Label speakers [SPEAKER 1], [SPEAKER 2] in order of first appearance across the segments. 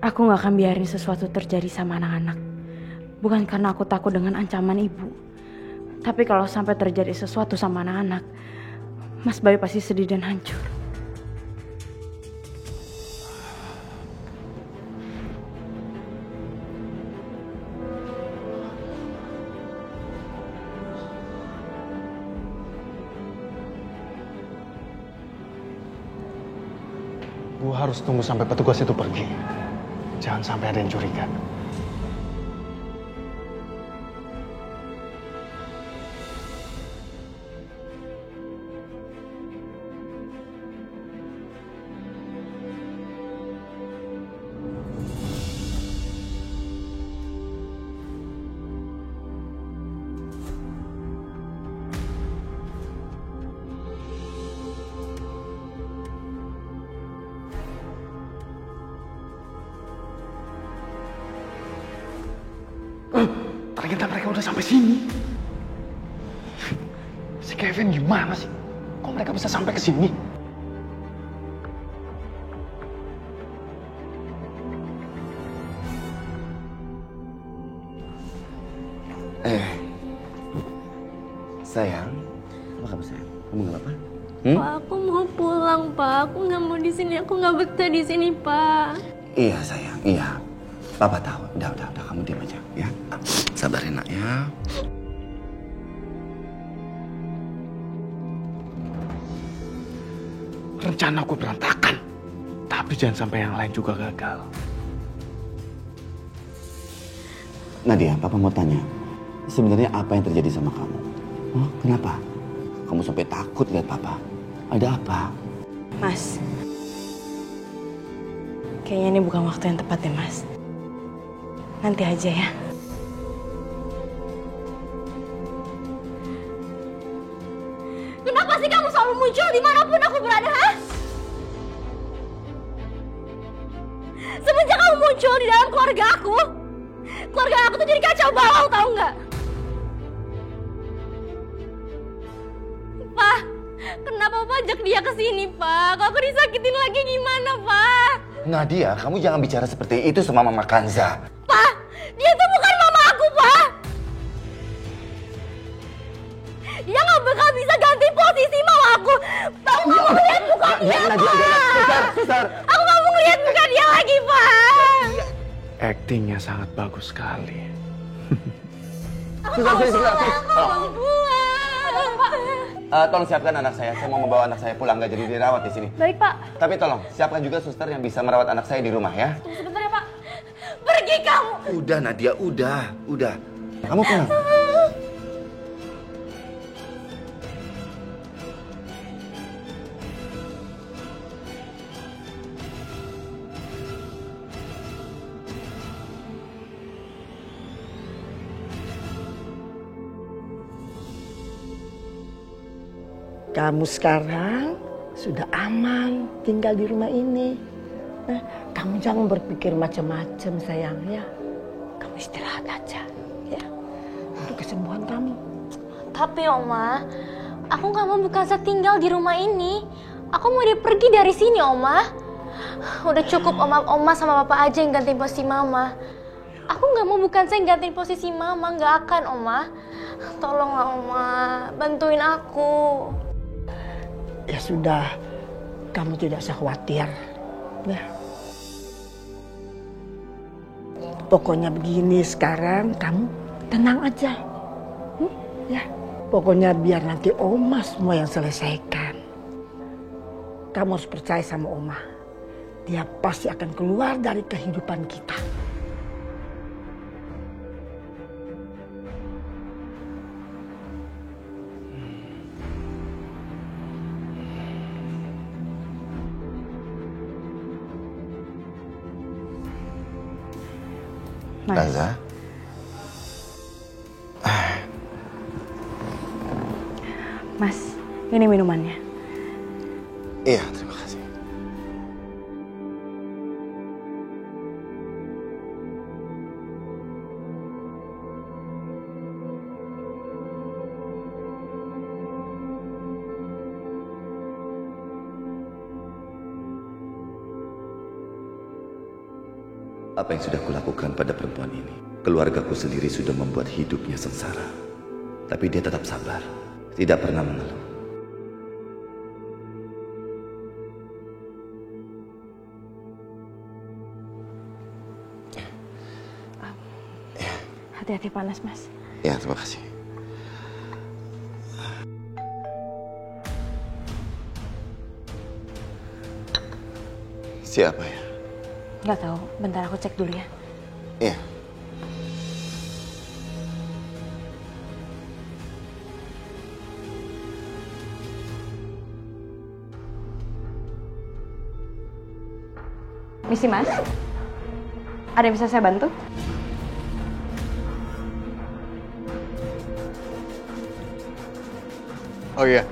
[SPEAKER 1] Aku gak akan biarin sesuatu terjadi sama anak-anak. Bukan karena aku takut dengan ancaman ibu. Tapi kalau sampai terjadi sesuatu sama anak-anak, Mas Bayu pasti sedih dan hancur.
[SPEAKER 2] Gue harus tunggu sampai petugas itu pergi. Jangan sampai ada yang curiga. Ternyata mereka udah sampai sini. Si Kevin gimana sih? Kok mereka bisa sampai ke sini?
[SPEAKER 3] Sayang, apa kabar sayang? Kamu nggak apa-apa?
[SPEAKER 4] Pak, aku mau pulang, Pak. Aku nggak mau di sini. Aku nggak betah di sini, Pak.
[SPEAKER 3] Iya sayang, iya. Papa tahu. Udah, kamu diam aja, ya. Sabarin nak ya.
[SPEAKER 2] Rencana aku berantakan. Tapi jangan sampai yang lain juga gagal.
[SPEAKER 3] Nadia, Papa mau tanya. Sebenarnya apa yang terjadi sama kamu? Oh, kenapa? Kamu sampai takut lihat Papa. Ada apa?
[SPEAKER 1] Mas, kayaknya ini bukan waktu yang tepat ya, Mas. Nanti aja ya.
[SPEAKER 4] Kenapa sih kamu selalu muncul dimanapun aku berada, ha? Semenjak kamu muncul di dalam keluarga aku tuh jadi kacau balau, tahu nggak? Pak, kenapa Papa ajak dia ke sini, Pak? Kalau aku disakitin lagi gimana, Pak?
[SPEAKER 3] Nadia, kamu jangan bicara seperti itu sama Mama Kanza.
[SPEAKER 4] Pak, dia tuh bukan mama aku, Pak. Dia nggak bakal bisa ganti posisi mama aku. Tahu nggak mau ngeliat muka dia, Pak?
[SPEAKER 3] Susar.
[SPEAKER 4] Aku nggak mau ngeliat muka dia lagi, Pak.
[SPEAKER 2] Aktingnya sangat bagus sekali.
[SPEAKER 3] Susar.
[SPEAKER 4] Mau pulang.
[SPEAKER 3] Tolong siapkan anak saya mau membawa anak saya pulang, nggak jadi dirawat di sini.
[SPEAKER 4] Baik, Pak.
[SPEAKER 3] Tapi tolong siapkan juga suster yang bisa merawat anak saya di rumah ya.
[SPEAKER 4] Tunggu sebentar ya, Pak. Pergi kamu.
[SPEAKER 3] Udah Nadia, udah. Kamu pulang.
[SPEAKER 5] Kamu sekarang sudah aman tinggal di rumah ini. Kamu jangan berpikir macam-macam sayang ya. Kamu istirahat aja ya. Untuk kesembuhan kamu.
[SPEAKER 4] Tapi Oma, aku nggak mau Bukanza tinggal di rumah ini. Aku mau dia pergi dari sini, Oma. Udah cukup Oma sama Papa aja yang gantiin posisi Mama. Aku nggak mau Bukanza yang gantiin posisi Mama, nggak akan, Oma. Tolonglah Oma, bantuin aku.
[SPEAKER 5] Ya sudah, kamu tidak usah khawatir. Ya. Pokoknya begini sekarang kamu tenang aja. Ya, pokoknya biar nanti Oma semua yang selesaikan. Kamu harus percaya sama Oma. Dia pasti akan keluar dari kehidupan kita.
[SPEAKER 3] Kanza.
[SPEAKER 1] Mas, ini minumannya.
[SPEAKER 3] Iya, terima kasih. Apa yang sudah kulakukan pada perempuan ini? Keluargaku sendiri sudah membuat hidupnya sengsara. Tapi dia tetap sabar, tidak pernah mengeluh.
[SPEAKER 1] Hati-hati panas, Mas.
[SPEAKER 3] Ya, terima kasih. Siapa ya?
[SPEAKER 1] Nggak tahu, bentar aku cek dulu ya.
[SPEAKER 3] Iya.
[SPEAKER 1] Misi, Mas. Ada yang bisa saya bantu?
[SPEAKER 6] Oh iya,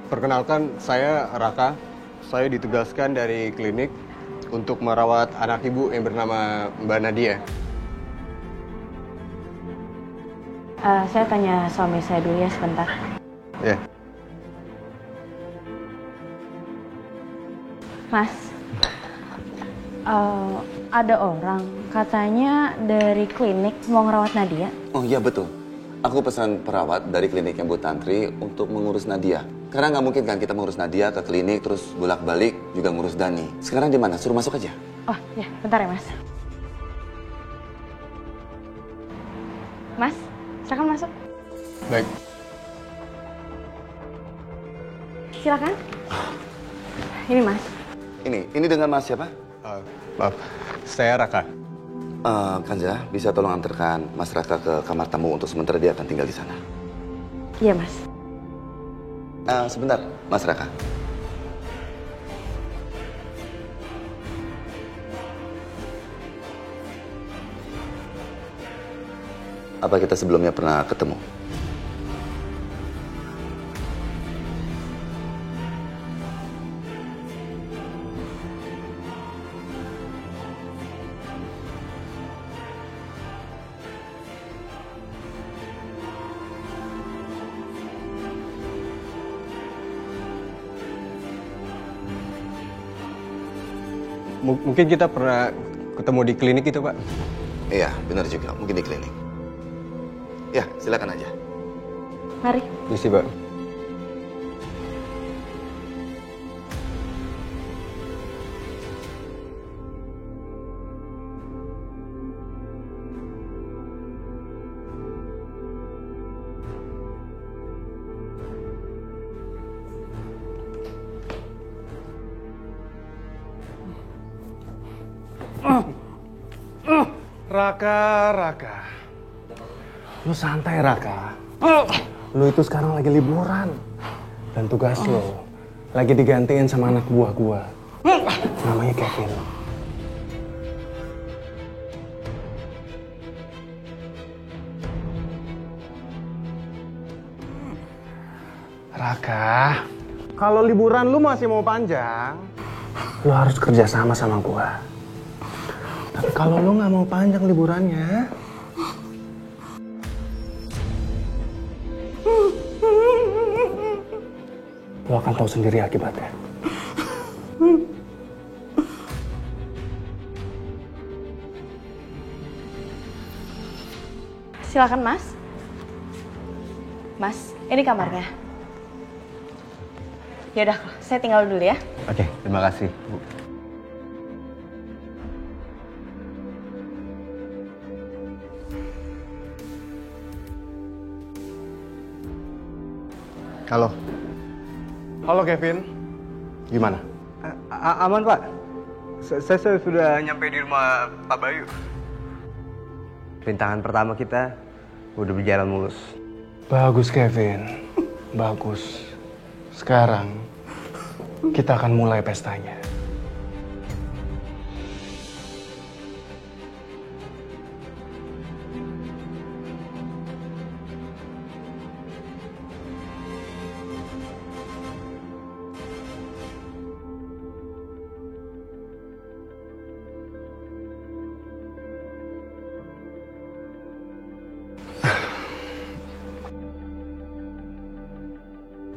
[SPEAKER 6] perkenalkan saya Raka. Saya ditugaskan dari klinik untuk merawat anak ibu yang bernama Mbak Nadia.
[SPEAKER 1] Saya tanya suami saya dulu ya sebentar.
[SPEAKER 6] Ya.
[SPEAKER 1] Mas, ada orang katanya dari klinik mau ngerawat Nadia.
[SPEAKER 3] Oh iya betul. Aku pesan perawat dari kliniknya Bu Tantri untuk mengurus Nadia. Karena nggak mungkin kan kita mengurus Nadia ke klinik terus bolak-balik juga ngurus Dani. Sekarang di mana? Suruh masuk aja.
[SPEAKER 1] Oh ya, bentar ya Mas. Mas, silakan masuk.
[SPEAKER 6] Baik.
[SPEAKER 1] Silakan. Ini Mas.
[SPEAKER 3] Ini dengan Mas siapa?
[SPEAKER 6] Maaf, saya Raka.
[SPEAKER 3] Kanza, bisa tolong antarkan Mas Raka ke kamar tamu untuk sementara dia akan tinggal di sana.
[SPEAKER 1] Iya Mas.
[SPEAKER 3] Sebentar, Mas Raka. Apa kita sebelumnya pernah ketemu?
[SPEAKER 6] Mungkin kita pernah ketemu di klinik itu, Pak.
[SPEAKER 3] Iya, benar juga. Mungkin di klinik. Ya, silakan aja.
[SPEAKER 1] Mari.
[SPEAKER 6] Misi, Pak.
[SPEAKER 2] Raka. Lu santai, Raka. Lu itu sekarang lagi liburan. Dan tugas lo lagi digantiin sama anak buah gua. Namanya Kevin. Raka, kalau liburan lu masih mau panjang, lu harus kerja sama gua. Tapi kalau lu nggak mau panjang liburannya, lu akan tahu sendiri akibatnya.
[SPEAKER 1] Silakan Mas. Mas, ini kamarnya. Ya udah, saya tinggal dulu ya.
[SPEAKER 6] Oke, terima kasih, Bu. Halo.
[SPEAKER 2] Halo Kevin, gimana?
[SPEAKER 6] Aman, Pak. Saya sudah nyampe di rumah Pak Bayu. Rintangan pertama kita udah berjalan mulus.
[SPEAKER 2] Bagus Kevin, bagus. Sekarang kita akan mulai pestanya.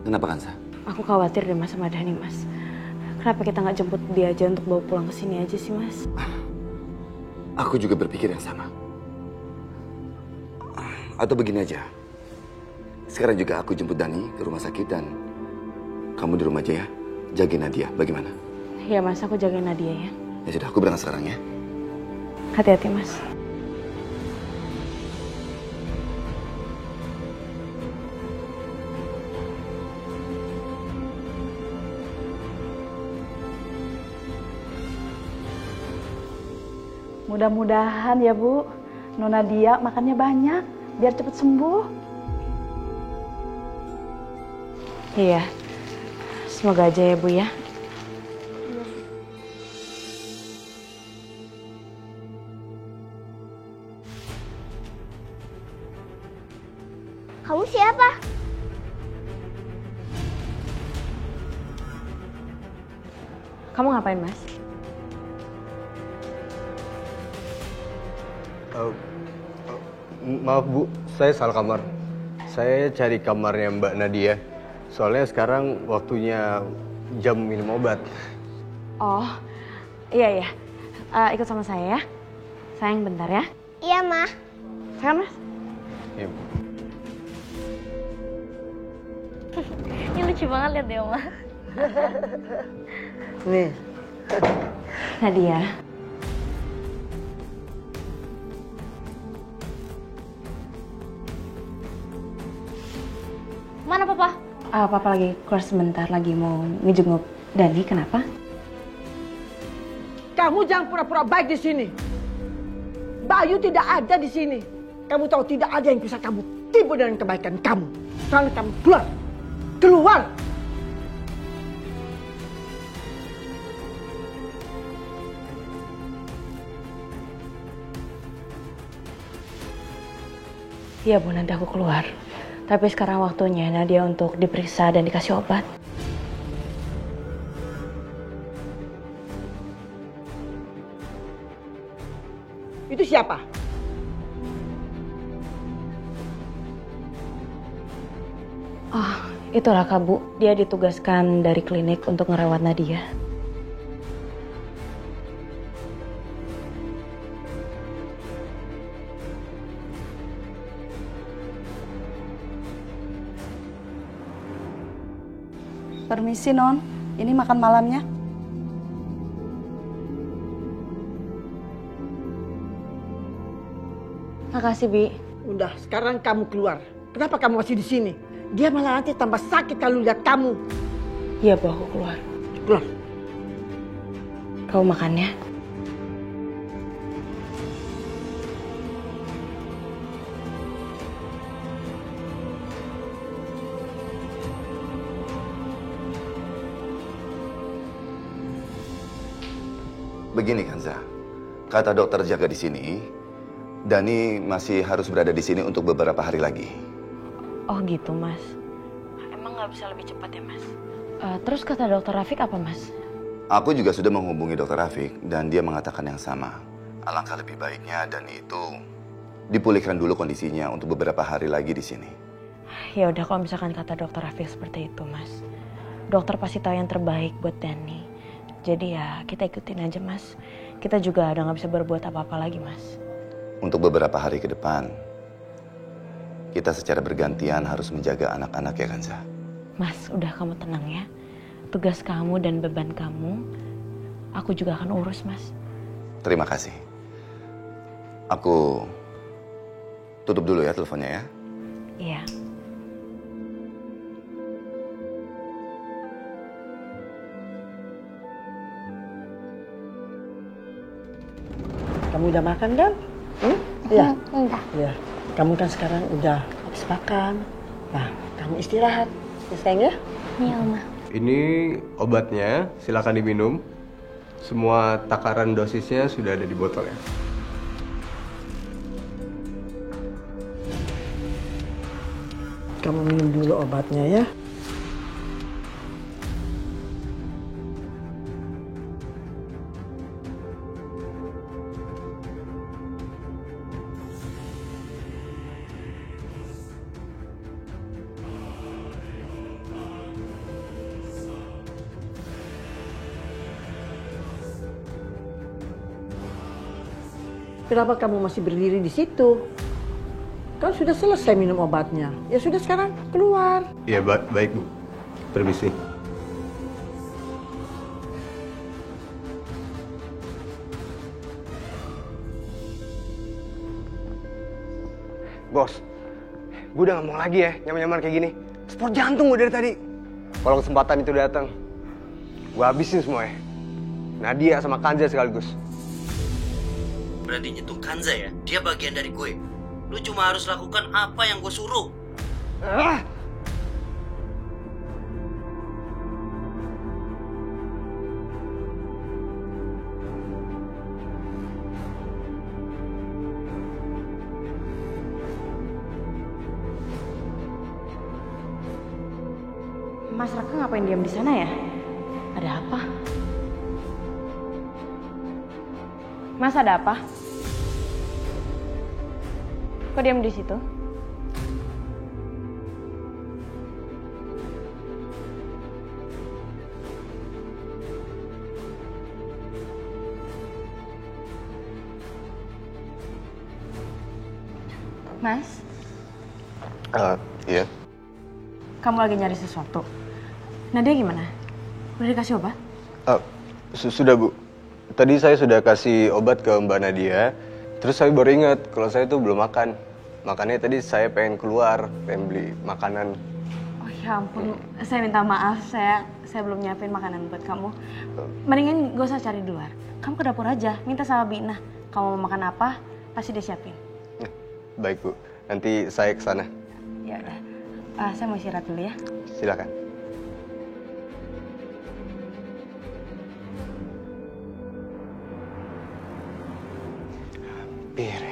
[SPEAKER 3] Kenapa Kansa?
[SPEAKER 1] Aku khawatir deh Mas sama Dani Mas. Kenapa kita nggak jemput dia aja untuk bawa pulang ke sini aja sih Mas?
[SPEAKER 3] Aku juga berpikir yang sama. Atau begini aja. Sekarang juga aku jemput Dani ke rumah sakit dan kamu di rumah aja ya. Jagain Nadia, bagaimana?
[SPEAKER 1] Ya Mas, aku jagain Nadia ya.
[SPEAKER 3] Ya sudah, aku berangkat sekarang ya.
[SPEAKER 1] Hati-hati Mas. Mudah-mudahan ya Bu, Nona Nadia makannya banyak, biar cepat sembuh. Iya, semoga aja ya Bu ya.
[SPEAKER 4] Kamu siapa?
[SPEAKER 1] Kamu ngapain Mas?
[SPEAKER 6] Maaf Bu, saya salah kamar. Saya cari kamarnya Mbak Nadia. Soalnya sekarang waktunya jam minum obat.
[SPEAKER 1] Oh, iya. Ikut sama saya ya. Sayang bentar ya.
[SPEAKER 4] Iya, Ma.
[SPEAKER 1] Sayang Mas.
[SPEAKER 6] Ya, Bu.
[SPEAKER 4] Ini lucu banget lihat deh, Oma.
[SPEAKER 5] Nih,
[SPEAKER 1] Nadia.
[SPEAKER 4] Mana Papa?
[SPEAKER 1] Papa lagi keluar sebentar, lagi mau ngejenguk Dani, kenapa?
[SPEAKER 5] kamu jangan pura-pura baik di sini. Bayu tidak ada di sini. Kamu tahu tidak ada yang bisa kamu tipu dengan kebaikan kamu. Sekarang kamu keluar. Keluar!
[SPEAKER 1] Iya Bu, nanti aku keluar. Tapi sekarang waktunya Nadia untuk diperiksa dan dikasih obat.
[SPEAKER 5] Itu siapa?
[SPEAKER 1] Oh, itu Raka Bu. Dia ditugaskan dari klinik untuk ngerawat Nadia.
[SPEAKER 7] Permisi Non, ini makan malamnya.
[SPEAKER 1] Makasih Bi.
[SPEAKER 5] Udah, sekarang kamu keluar. Kenapa kamu masih di sini? Dia malah nanti tambah sakit kalau lihat kamu.
[SPEAKER 1] Iya Bu, aku keluar.
[SPEAKER 5] Keluar.
[SPEAKER 1] Kamu makan ya.
[SPEAKER 3] Begini Kanza, kata dokter jaga di sini, Dani masih harus berada di sini untuk beberapa hari lagi.
[SPEAKER 1] Oh gitu Mas. Emang nggak bisa lebih cepat ya Mas? Terus kata dokter Rafiq apa Mas?
[SPEAKER 3] Aku juga sudah menghubungi dokter Rafiq dan dia mengatakan yang sama. Alangkah lebih baiknya Dani itu dipulihkan dulu kondisinya untuk beberapa hari lagi di sini.
[SPEAKER 1] Ya udah, kalau misalkan kata dokter Rafiq seperti itu Mas. Dokter pasti tahu yang terbaik buat Dani. Jadi ya kita ikutin aja Mas. Kita juga udah gak bisa berbuat apa-apa lagi Mas.
[SPEAKER 3] Untuk beberapa hari ke depan, kita secara bergantian harus menjaga anak-anak ya Kanza.
[SPEAKER 1] Mas, udah kamu tenang ya. Tugas kamu dan beban kamu, aku juga akan urus Mas.
[SPEAKER 3] Terima kasih. Aku tutup dulu ya teleponnya ya.
[SPEAKER 1] Iya.
[SPEAKER 5] Kamu udah makan kan? Iya.
[SPEAKER 4] Enggak.
[SPEAKER 5] Iya. Kamu kan sekarang udah habis makan. Nah, kamu istirahat. Ya sayang ya?
[SPEAKER 4] Iya, Oma.
[SPEAKER 6] Ini obatnya, silakan diminum. Semua takaran dosisnya sudah ada di botol ya.
[SPEAKER 5] Kamu minum dulu obatnya ya. Kenapa kamu masih berdiri di situ? Kan sudah selesai minum obatnya. Ya sudah sekarang keluar.
[SPEAKER 6] Iya, baik Bu. Permisi.
[SPEAKER 2] Bos, gue udah gak mau lagi ya nyaman-nyaman kayak gini. Sport jantung gue dari tadi. Kalau kesempatan itu datang, gue habisin semua ya. Nadia sama Kanza sekaligus.
[SPEAKER 8] Berarti itu Kanza ya? Dia bagian dari gue. Lu cuma harus lakukan apa yang gue suruh.
[SPEAKER 1] Mas Raka ngapain diam di sana ya? Ada apa? Mas, ada apa? Kok diam di situ? Mas,
[SPEAKER 6] Iya.
[SPEAKER 1] kamu lagi nyari sesuatu. Nadia gimana? Udah dikasih obat?
[SPEAKER 6] Sudah Bu. Tadi saya sudah kasih obat ke Mbak Nadia. Terus saya baru ingat kalau saya tuh belum makan. Makanya tadi saya pengen keluar, pengen beli makanan.
[SPEAKER 1] Oh ya ampun, saya minta maaf. Saya belum nyiapin makanan buat kamu. Mendingan gak usah cari di luar. Kamu ke dapur aja, minta sama Bina. Kamu mau makan apa, pasti dia siapin.
[SPEAKER 6] Baik Bu, nanti saya ke sana.
[SPEAKER 1] Ya udah. Saya mau istirahat dulu ya.
[SPEAKER 6] Silakan.
[SPEAKER 2] Hampir.